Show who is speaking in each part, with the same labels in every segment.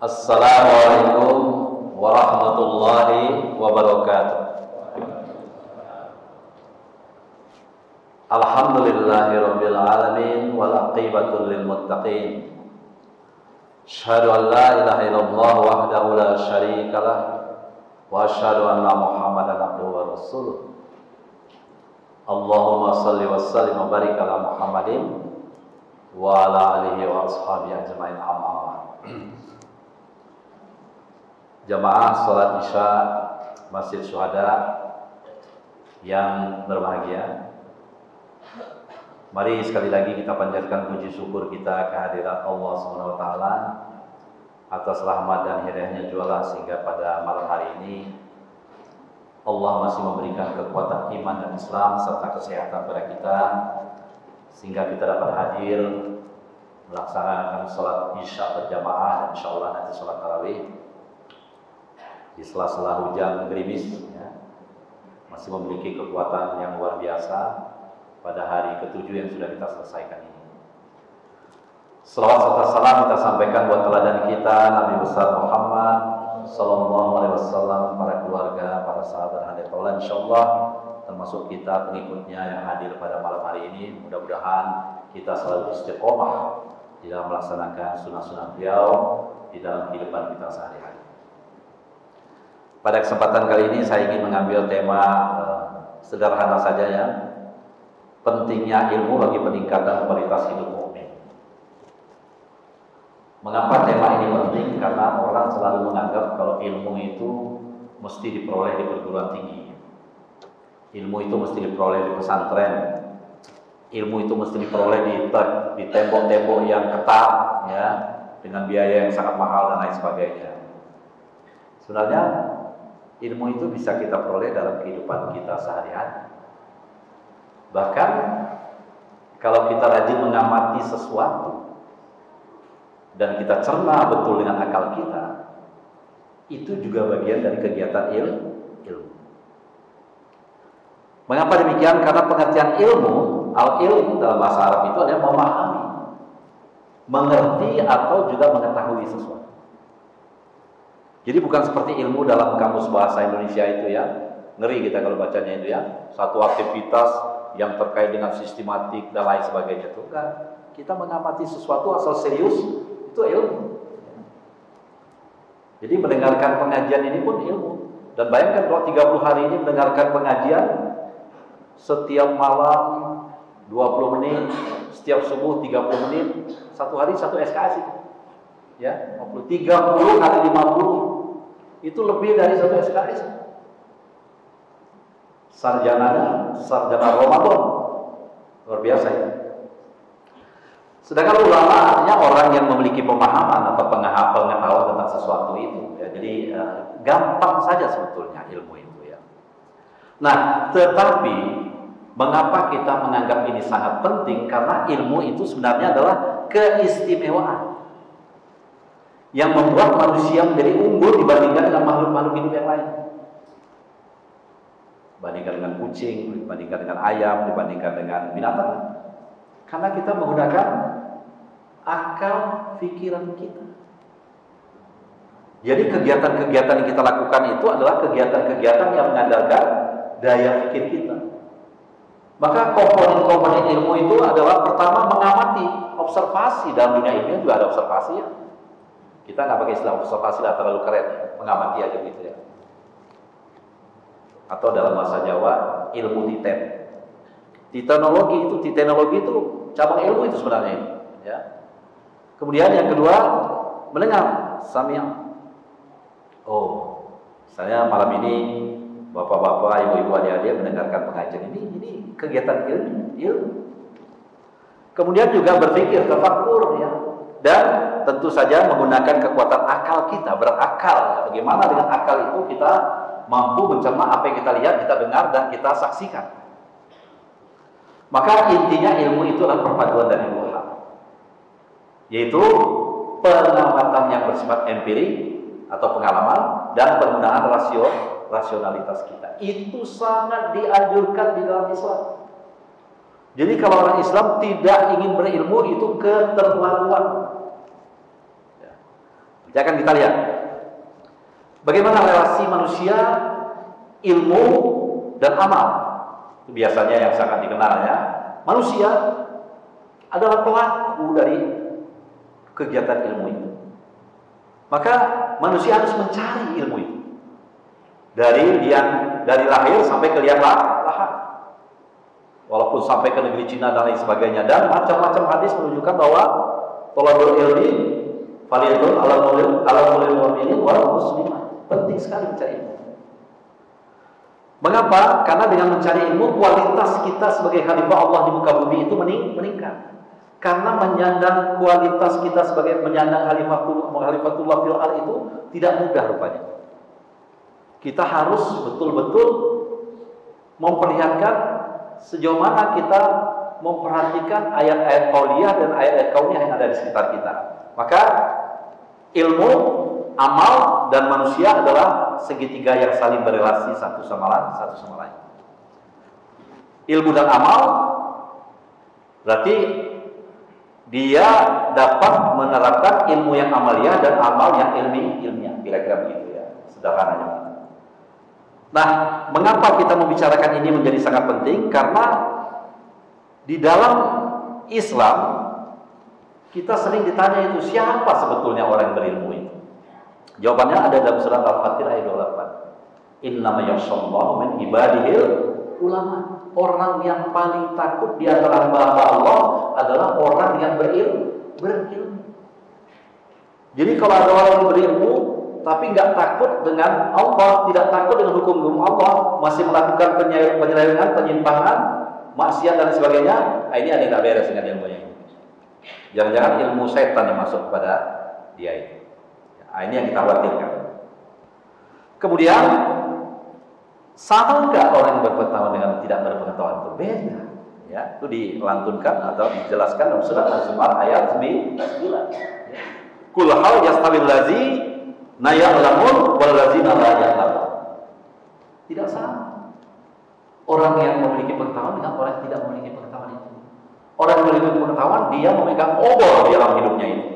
Speaker 1: Assalamualaikum warahmatullahi wabarakatuh. Alhamdulillahirabbil alamin wal aqibatu lil muttaqin. Asyhadu an la ilaha illallah wahdahu la syarikalah wa asyhadu anna Muhammadan abduhu wa rasuluh. Allahumma shalli wa sallim wa barik ala Muhammadin wa ala alihi wa ashabihi ajmain, amma ba'd. Jamaah salat Isya Masjid Syuhada yang berbahagia, mari sekali lagi kita panjatkan puji syukur kita kehadirat Allah SWT atas rahmat dan hidayahnya jualah sehingga pada malam hari ini Allah masih memberikan kekuatan iman dan Islam serta kesehatan pada kita sehingga kita dapat hadir melaksanakan salat Isya berjamaah dan insyaallah nanti salat tarawih di sela-sela hujan gerimis ya, masih memiliki kekuatan yang luar biasa pada hari ke-7 yang sudah kita selesaikan ini. Selawat serta salam kita sampaikan buat teladan kita Nabi besar Muhammad sallallahu alaihi wasallam, para keluarga, para sahabat hadis taulan insyaallah termasuk kita pengikutnya yang hadir pada malam hari ini. Mudah-mudahan kita selalu istiqomah di dalam melaksanakan sunnah-sunnah beliau di dalam kehidupan kita sehari-hari. Pada kesempatan kali ini saya ingin mengambil tema sederhana saja ya, pentingnya ilmu bagi peningkatan kualitas hidup mukmin. Mengapa tema ini penting? Karena orang selalu menganggap kalau ilmu itu mesti diperoleh di perguruan tinggi, ilmu itu mesti diperoleh di pesantren, ilmu itu mesti diperoleh di tembok-tembok yang ketat ya, dengan biaya yang sangat mahal dan lain sebagainya. Sebenarnya ilmu itu bisa kita peroleh dalam kehidupan kita sehari-hari. Bahkan kalau kita rajin mengamati sesuatu dan kita cerna betul dengan akal kita, itu juga bagian dari kegiatan ilmu. Mengapa demikian? Karena pengertian ilmu, al-ilmu dalam bahasa Arab itu adalah memahami, mengerti atau juga mengetahui sesuatu. Jadi bukan seperti ilmu dalam kamus bahasa Indonesia itu ya, ngeri kita kalau bacanya itu ya, satu aktivitas yang terkait dengan sistematik dan lain sebagainya itu kan. Kita mengamati sesuatu asal serius itu ilmu. Jadi mendengarkan pengajian ini pun ilmu. Dan bayangkan kalau 30 hari ini mendengarkan pengajian setiap malam 20 menit, setiap subuh 30 menit, satu hari satu SKS itu. Ya, 30 kali 50 itu lebih dari satu SKS. Sarjana Ramadan luar biasa ya. Sedangkan ulama artinya orang yang memiliki pemahaman atau pengetahuan tentang sesuatu itu ya. Jadi gampang saja sebetulnya ilmu itu ya. Nah, tetapi mengapa kita menganggap ini sangat penting? Karena ilmu itu sebenarnya adalah keistimewaan yang membuat manusia menjadi unggul dibandingkan dengan makhluk-makhluk hidup yang lain. Dibandingkan dengan kucing, dibandingkan dengan ayam, dibandingkan dengan binatang. Karena kita menggunakan akal pikiran kita. Jadi kegiatan-kegiatan yang kita lakukan itu adalah kegiatan-kegiatan yang mengandalkan daya pikir kita. Maka komponen-komponen ilmu itu adalah pertama mengamati, observasi. Dalam dunia ilmiah juga ada observasi ya. Kita nggak pakai istilah observasi lah, terlalu keren, mengamati aja gitu ya. Atau dalam bahasa Jawa, ilmu titen. Titenologi itu cabang ilmu itu sebenarnya itu. Ya. Kemudian yang kedua, mendengar, samia. Oh, misalnya malam ini bapak-bapak, ibu-ibu, adik-adik mendengarkan pengajian ini kegiatan ilmu. Kemudian juga berpikir, tafakkur ya. Dan tentu saja menggunakan kekuatan akal kita, berakal. Bagaimana dengan akal itu kita mampu mencerna apa yang kita lihat, kita dengar, dan kita saksikan. Maka intinya ilmu itu adalah perpaduan dari dua hal, yaitu pengamatan yang bersifat empirik atau pengalaman dan penggunaan rasionalitas kita. Itu sangat dianjurkan di dalam Islam. Jadi kalau orang Islam tidak ingin berilmu itu keterlaluan. Ya akan kita lihat bagaimana relasi manusia, ilmu dan amal. Itu biasanya yang sangat dikenal ya. Manusia adalah pelaku dari kegiatan ilmu itu. Maka manusia harus mencari ilmu itu. Dari lahir sampai ke liang lahat. Walaupun sampai ke negeri Cina dan lain sebagainya, dan macam-macam hadis menunjukkan bahwa thalabul ilmi fardhun 'alal kulli mu'minin wal muslimah. Penting sekali mencari ilmu. Mengapa? Karena dengan mencari ilmu, kualitas kita sebagai khalifah Allah di muka bumi itu meningkat. Karena menyandang kualitas kita sebagai menyandang khalifatullah fil ardh itu tidak mudah rupanya. Kita harus betul-betul memperlihatkan sejauh mana kita memperhatikan ayat-ayat qauliyah dan ayat-ayat kauniyah yang ada di sekitar kita. Maka ilmu, amal, dan manusia adalah segitiga yang saling berelasi satu sama lain. Ilmu dan amal berarti dia dapat menerapkan ilmu yang amaliyah dan amal yang ilmiah. Kira-kira begitu ya, sederhananya. Nah, mengapa kita membicarakan ini menjadi sangat penting? Karena di dalam Islam kita sering ditanya itu, siapa sebetulnya orang yang berilmu itu? Jawabannya ada dalam surat Al-Fatir ayat 28. Innama yakhshallahu min ibadihil ulama. Orang yang paling takut di antara hamba Allah adalah orang yang berilmu. Jadi kalau ada orang yang berilmu tapi nggak takut dengan Allah, tidak takut dengan hukum Allah, masih melakukan penyelewengan, penyimpangan, maksiat dan sebagainya, ini ada yang tak beres dengan ilmunya. Jangan-jangan ilmu setan yang masuk kepada dia ini. Ini yang kita khawatirkan. Kemudian, sama nggak orang yang berpengetahuan dengan tidak berpengetahuan itu? Beda. Ya, itu dilantunkan atau dijelaskan dalam surat Az-Zumar ayat 9. Kul hal yastawil ladzi na ya'lamun wal ladzina la ya'lamun. Tidak sama orang yang memiliki pengetahuan dengan orang yang tidak memiliki pengetahuan itu. Orang yang memiliki pengetahuan, dia memegang obor di dalam hidupnya itu,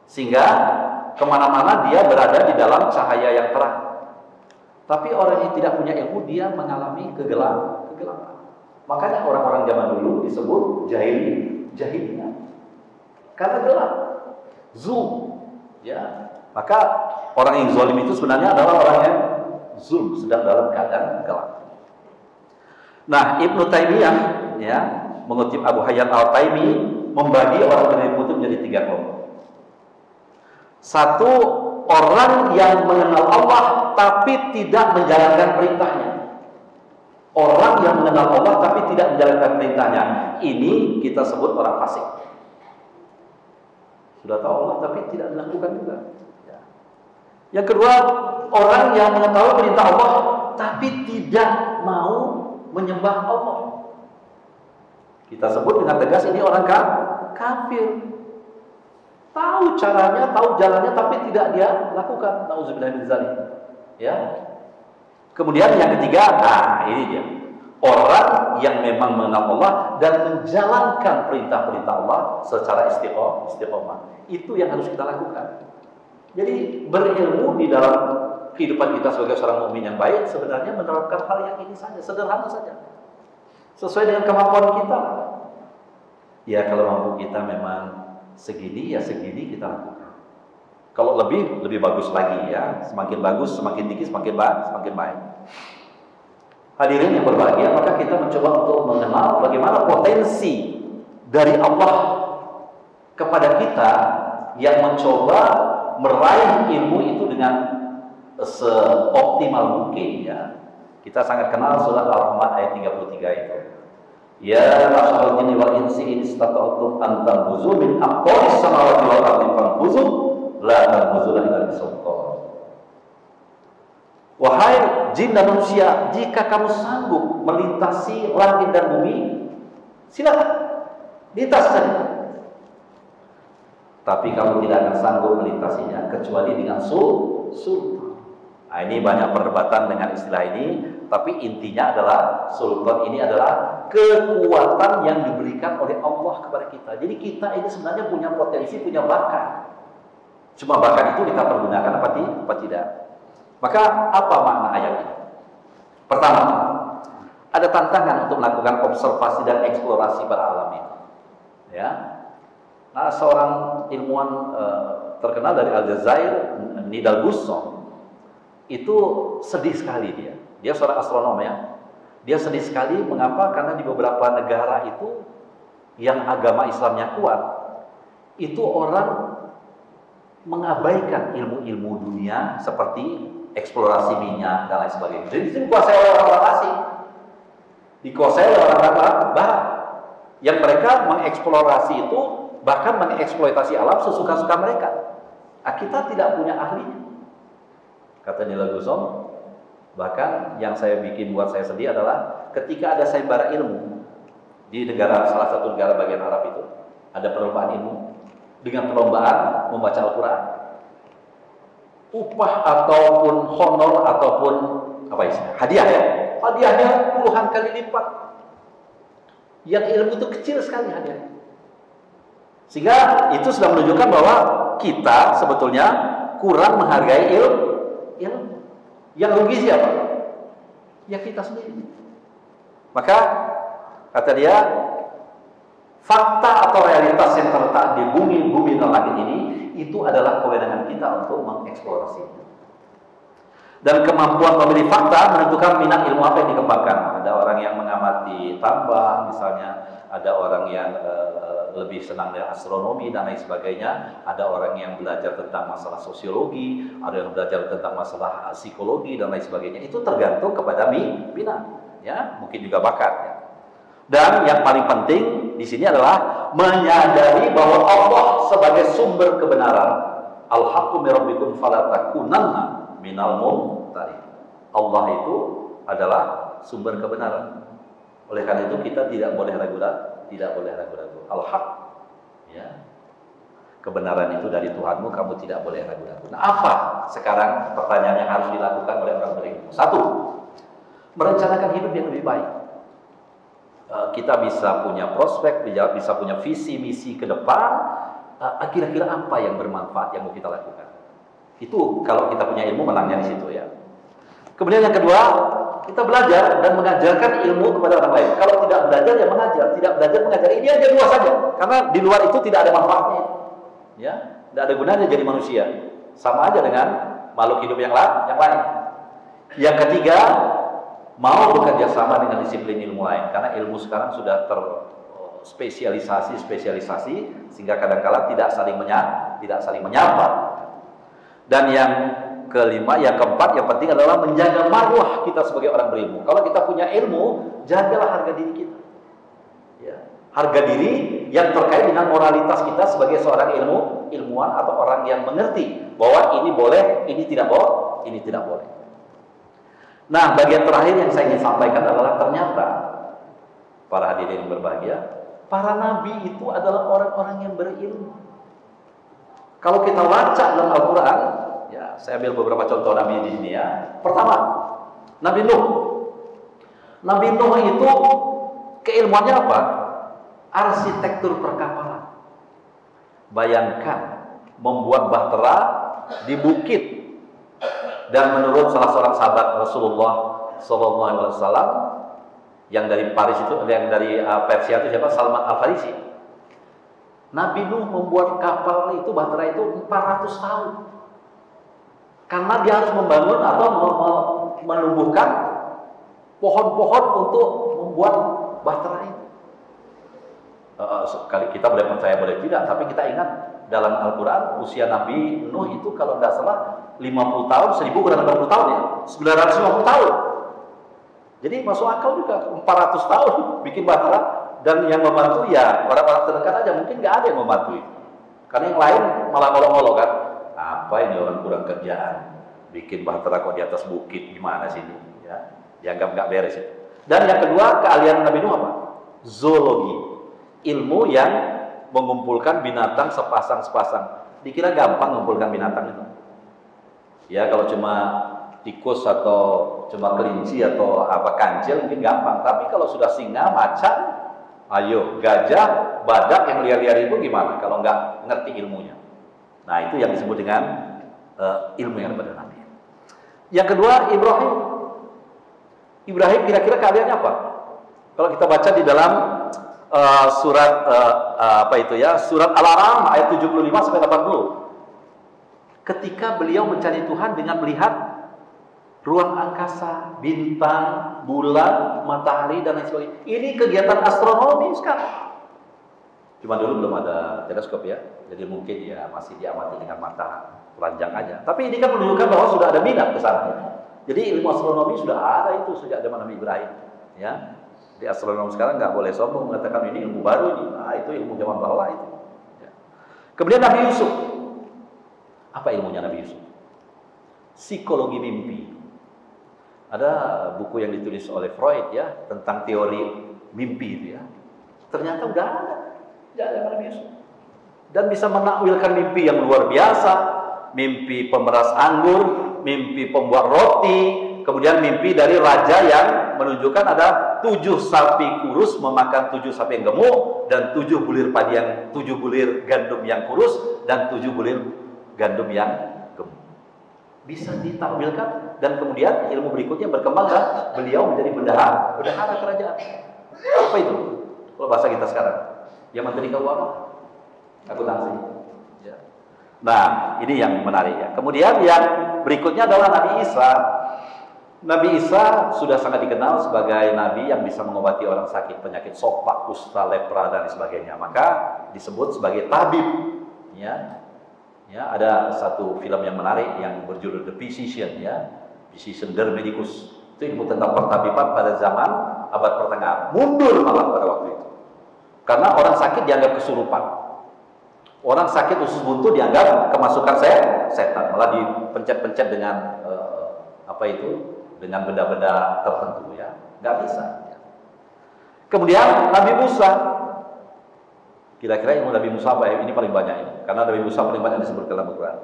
Speaker 1: sehingga kemana-mana dia berada di dalam cahaya yang terang. Tapi orang yang tidak punya ilmu, dia mengalami kegelapan. Makanya orang-orang zaman dulu disebut jahiliyah, karena gelap, ya. Maka orang yang zalim itu sebenarnya adalah orang yang zulm, sedang dalam keadaan gelap. Nah, Ibnu Taimiyah ya mengutip Abu Hayyan Al-Taimi membagi orang berilmu itu menjadi 3 kelompok. Satu, orang yang mengenal Allah tapi tidak menjalankan perintahnya. Orang yang mengenal Allah tapi tidak menjalankan perintahnya, ini kita sebut orang fasik. Sudah tahu Allah tapi tidak dilakukan juga. Yang kedua, orang yang mengetahui perintah Allah tapi tidak mau menyembah Allah. Kita sebut dengan tegas ini orang kafir. Tahu caranya, tahu jalannya tapi tidak dia lakukan. Nauzubillah min dzalik. Ya. Kemudian yang ketiga, ini dia. Orang yang memang mengenal Allah dan menjalankan perintah-perintah Allah secara istiqomah. Itu yang harus kita lakukan. Jadi berilmu di dalam kehidupan kita sebagai seorang mukmin yang baik sebenarnya menerapkan hal yang ini saja, sederhana saja, sesuai dengan kemampuan kita. Ya kalau mampu kita memang segini, ya segini kita lakukan. Kalau lebih bagus lagi ya, semakin bagus, semakin tinggi, semakin baik. Hadirin yang berbahagia, maka kita mencoba untuk mengenal bagaimana potensi dari Allah kepada kita yang mencoba meraih ilmu itu dengan seoptimal mungkin ya. Kita sangat kenal surat Al-Rahman ayat 33 itu. Ya ma'syarul jinni wal insi in istata'tum an tanfuzu min aqtaris samawati wal ardi fanfuzu la tanfuzuna illa bisultan. Wahai jin dan manusia, jika kamu sanggup melintasi langit dan bumi, silakan lintas saja. Tapi kamu tidak akan sanggup melintasinya kecuali dengan sultan. Nah, ini banyak perdebatan dengan istilah ini, tapi intinya adalah sultan ini adalah kekuatan yang diberikan oleh Allah kepada kita. Jadi kita ini sebenarnya punya potensi, punya bakat. Cuma bakat itu kita pergunakan apa tidak. Maka apa makna ayat ini? Pertama, ada tantangan untuk melakukan observasi dan eksplorasi pada alam ini. Ya. Nah, seorang ilmuwan terkenal dari Aljazair, Nidal Gusso, itu sedih sekali dia. Dia seorang astronom ya. Dia sedih sekali, mengapa? Karena di beberapa negara itu yang agama Islamnya kuat, itu orang mengabaikan ilmu-ilmu dunia seperti eksplorasi minyak dan lain sebagainya. Jadi itu dikuasai oleh orang asing, dikuasai oleh orang barat, yang mereka mengeksplorasi itu, bahkan mengeksploitasi alam sesuka-suka mereka. Nah, kita tidak punya ahlinya, kata Nidal Gusso. Bahkan yang saya bikin buat saya sedih adalah ketika ada sayembara ilmu di negara, salah satu negara bagian Arab itu, ada perlombaan ilmu dengan perlombaan membaca Al-Quran, upah ataupun honor ataupun apa istilah hadiah ya, hadiahnya puluhan kali lipat. Yang ilmu itu kecil sekali hadiahnya, sehingga itu sudah menunjukkan bahwa kita sebetulnya kurang menghargai ilmu. Yang rugi siapa? Ya kita sendiri. Maka kata dia, fakta atau realitas yang terletak di bumi dan langit ini itu adalah kewenangan kita untuk mengeksplorasi. Dan kemampuan memilih fakta menentukan minat ilmu apa yang dikembangkan. Ada orang yang mengamati tambang misalnya, ada orang yang lebih senang dengan astronomi dan lain sebagainya, ada orang yang belajar tentang masalah sosiologi, ada yang belajar tentang masalah psikologi dan lain sebagainya. Itu tergantung kepada minat, ya, mungkin juga bakat. Ya. Dan yang paling penting di sini adalah menyadari bahwa Allah sebagai sumber kebenaran. Al-haqqu min rabbikum fala takunanna minal mumtarin. Allah itu adalah sumber kebenaran. Oleh karena itu kita tidak boleh ragu-ragu. Al-haq, ya, kebenaran itu dari Tuhanmu, kamu tidak boleh ragu-ragu. Nah, apa sekarang pertanyaan yang harus dilakukan oleh orang berilmu? Satu, merencanakan hidup yang lebih baik. Kita bisa punya prospek, bisa punya visi misi ke depan. Kira-kira apa yang bermanfaat yang mau kita lakukan? Itu kalau kita punya ilmu, menangnya di situ ya. Kemudian yang kedua, kita belajar dan mengajarkan ilmu kepada orang lain. Kalau tidak belajar ya mengajar, tidak belajar mengajar. Ini aja dua saja. Karena di luar itu tidak ada manfaatnya. Ya, tidak ada gunanya jadi manusia. Sama aja dengan makhluk hidup yang lain. Yang ketiga, mau bekerja sama dengan disiplin ilmu lain. Karena ilmu sekarang sudah terspesialisasi sehingga kadang-kala tidak saling menyapa. Dan yang kelima, yang keempat, yang penting adalah menjaga marwah kita sebagai orang berilmu. Kalau kita punya ilmu, jagalah harga diri kita. Ya. Harga diri yang terkait dengan moralitas kita sebagai seorang ilmuwan atau orang yang mengerti bahwa ini boleh, ini tidak boleh. Nah, bagian terakhir yang saya ingin sampaikan adalah ternyata para hadirin yang berbahagia, para nabi itu adalah orang-orang yang berilmu. Kalau kita baca dalam Al-Quran, ya, saya ambil beberapa contoh nabi di sini ya. Pertama, Nabi Nuh. Nabi Nuh itu keilmuannya apa? Arsitektur perkapalan. Bayangkan membuat bahtera di bukit. Dan menurut salah seorang sahabat Rasulullah SAW yang dari Paris itu, yang dari Persia itu siapa? Salman Al-Farisi. Nabi Nuh membuat kapal itu, bahtera itu 400 tahun. Karena dia harus membangun atau menumbuhkan pohon-pohon untuk membuat bahtera itu. Kita boleh percaya boleh tidak, tapi kita ingat dalam Al-Quran usia Nabi Nuh itu kalau tidak salah 50 tahun, 1000 kurang 50 tahun ya, 950 tahun. Jadi masuk akal juga 400 tahun bikin bahtera. Dan yang membantu ya orang-orang terdekat aja, mungkin nggak ada yang membantu itu. Karena yang lain malah ngolok-ngolok kan, apa ini orang kurang kerjaan, bikin bahtera kok di atas bukit, gimana sih ini? Ya, dianggap nggak beres itu. Dan yang kedua, keahlian Nabi Nuh apa? Zoologi, ilmu yang mengumpulkan binatang sepasang-sepasang. Dikira gampang mengumpulkan binatang itu? Ya kalau cuma tikus atau cuma kelinci atau apa kancil mungkin gampang. Tapi kalau sudah singa, macan, ayo, gajah, badak yang liar-liar itu gimana kalau nggak ngerti ilmunya? Nah, itu yang disebut dengan ilmu yang ada pada Nabi. Yang kedua, Ibrahim. Ibrahim kira-kira keadaannya apa? Kalau kita baca di dalam surat surat Al-An'am ayat 75 sampai 80. Ketika beliau mencari Tuhan dengan melihat ruang angkasa, bintang, bulan, matahari dan lain sebagainya. Ini kegiatan astronomi sekarang. Cuma dulu belum ada teleskop ya, jadi mungkin ya masih diamati dengan mata telanjang aja. Tapi ini kan menunjukkan bahwa sudah ada minat ke sana. Jadi ilmu astronomi sudah ada itu sejak zaman Nabi Ibrahim. Ya, di astronomi sekarang nggak boleh sombong mengatakan ini ilmu baru ini. Nah, itu ilmu zaman bawah itu. Ya. Kemudian Nabi Yusuf. Apa ilmunya Nabi Yusuf? Psikologi mimpi. Ada buku yang ditulis oleh Freud ya tentang teori mimpi itu ya. Ternyata udah ada Nabi Yusuf. Dan bisa menakwilkan mimpi yang luar biasa, mimpi pemeras anggur, mimpi pembuat roti, kemudian mimpi dari raja yang menunjukkan ada 7 sapi kurus memakan 7 sapi yang gemuk dan 7 bulir padi yang 7 bulir gandum yang kurus dan 7 bulir gandum yang gemuk. Bisa ditakwilkan dan kemudian ilmu berikutnya berkembang dan beliau menjadi bendahara kerajaan. Apa itu? Kalau bahasa kita sekarang, yang menteri keuangan, akuntansi. Ya. Nah, ini yang menarik ya. Kemudian yang berikutnya adalah Nabi Isa. Nabi Isa sudah sangat dikenal sebagai nabi yang bisa mengobati orang sakit penyakit sopak, kusta, lepra dan sebagainya. Maka disebut sebagai tabib. Ya. Ya, ada satu film yang menarik yang berjudul The Physician ya. Physician Der Medicus. Itu ilmu tentang pertabiban pada zaman abad pertengahan. Mundur malah pada waktu itu. Karena orang sakit dianggap kesurupan. Orang sakit usus buntu dianggap kemasukan setan, malah dipencet-pencet dengan dengan benda-benda tertentu ya, nggak bisa. Ya. Kemudian Nabi Musa, kira-kira ilmu Nabi Musa apa ya? Ini paling banyak ini, karena Nabi Musa paling banyak disebut dalam Al-Quran.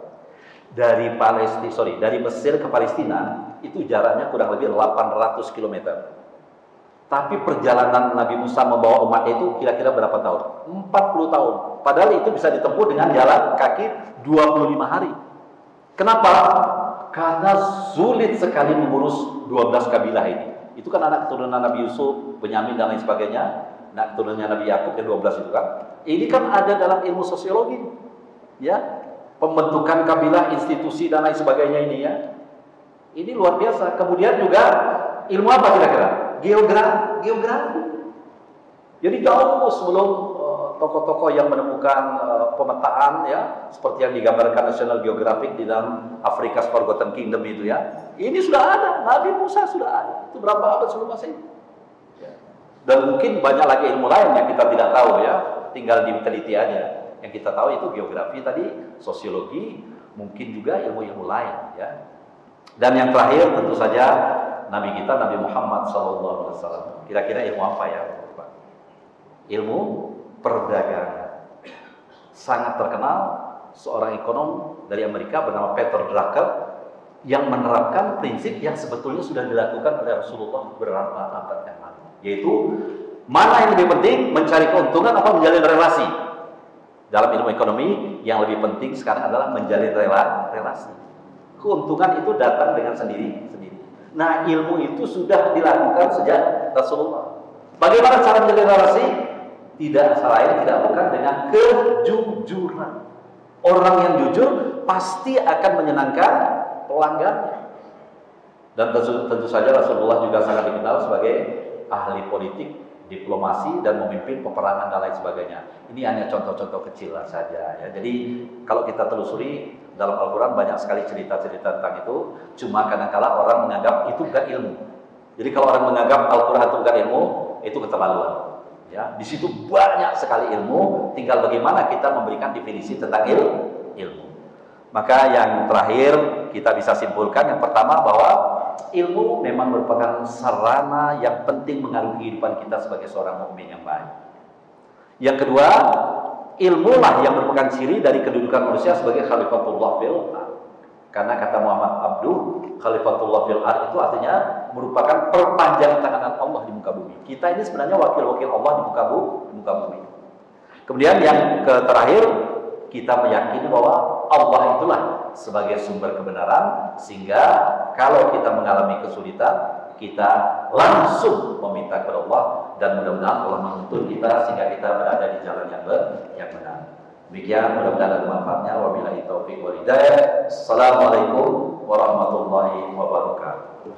Speaker 1: Dari Mesir ke Palestina itu jaraknya kurang lebih 800 km. Tapi perjalanan Nabi Musa membawa umatnya itu kira-kira berapa tahun? 40 tahun. Padahal itu bisa ditempuh dengan jalan kaki 25 hari. Kenapa? Karena sulit sekali mengurus 12 kabilah ini. Itu kan anak keturunan Nabi Yusuf, Benyamin dan lain sebagainya. Anak keturunannya Nabi Yakub yang 12 itu kan. Ini kan ada dalam ilmu sosiologi. Ya, pembentukan kabilah, institusi dan lain sebagainya ini ya. Ini luar biasa. Kemudian juga ilmu apa kira-kira? Geografi. Jadi jauh sebelum tokoh-tokoh yang menemukan pemetaan ya, seperti yang digambarkan National Geographic di dalam Africa's Forgotten Kingdom itu ya. Ini sudah ada, Nabi Musa sudah ada. Itu berapa abad sebelum Masehi. Ya. Dan mungkin banyak lagi ilmu lain yang kita tidak tahu ya, tinggal diteliti aja. Yang kita tahu itu geografi tadi, sosiologi, mungkin juga ilmu-ilmu lain ya. Dan yang terakhir tentu saja Nabi kita, Nabi Muhammad SAW. Kira-kira ilmu apa ya? Ilmu perdagangan. Sangat terkenal seorang ekonom dari Amerika bernama Peter Drucker yang menerapkan prinsip yang sebetulnya sudah dilakukan oleh Rasulullah beberapa abad yang lalu. Yaitu, mana yang lebih penting, mencari keuntungan atau menjalin relasi? Dalam ilmu ekonomi, yang lebih penting sekarang adalah menjalin relasi. Keuntungan itu datang dengan sendiri. Nah, ilmu itu sudah dilakukan sejak Rasulullah. Bagaimana cara menjalin relasi? Tidak lain, tidak bukan dengan kejujuran. Orang yang jujur pasti akan menyenangkan pelanggannya. Dan tentu saja Rasulullah juga sangat dikenal sebagai ahli politik, diplomasi, dan memimpin peperangan dan lain sebagainya. Ini hanya contoh-contoh kecil saja ya. Jadi kalau kita telusuri dalam Al-Quran banyak sekali cerita-cerita tentang itu. Cuma kadang-kala orang menganggap itu bukan ilmu. Jadi kalau orang menganggap Al-Quran itu bukan ilmu, itu keterlaluan. Ya, di situ banyak sekali ilmu. Tinggal bagaimana kita memberikan definisi tentang ilmu. Maka yang terakhir kita bisa simpulkan yang pertama bahwa ilmu memang merupakan sarana yang penting mengaruhi kehidupan kita sebagai seorang mukmin yang baik. Yang kedua, ilmulah yang merupakan ciri dari kedudukan manusia sebagai khalifatullah fil ard. Karena kata Muhammad Abduh, khalifatullah fil ard itu artinya merupakan perpanjangan tangan Allah di muka bumi. Kita ini sebenarnya wakil-wakil Allah di muka bumi. Kemudian yang terakhir, kita meyakini bahwa Allah itulah sebagai sumber kebenaran, sehingga kalau kita mengalami kesulitan kita langsung meminta kepada Allah, dan mudah-mudahan Allah menuntun kita sehingga kita berada di jalan yang benar. Demikian, mudah-mudahan ada manfaatnya. Wabillahi taufiq wal hidayah. Assalamualaikum warahmatullahi wabarakatuh.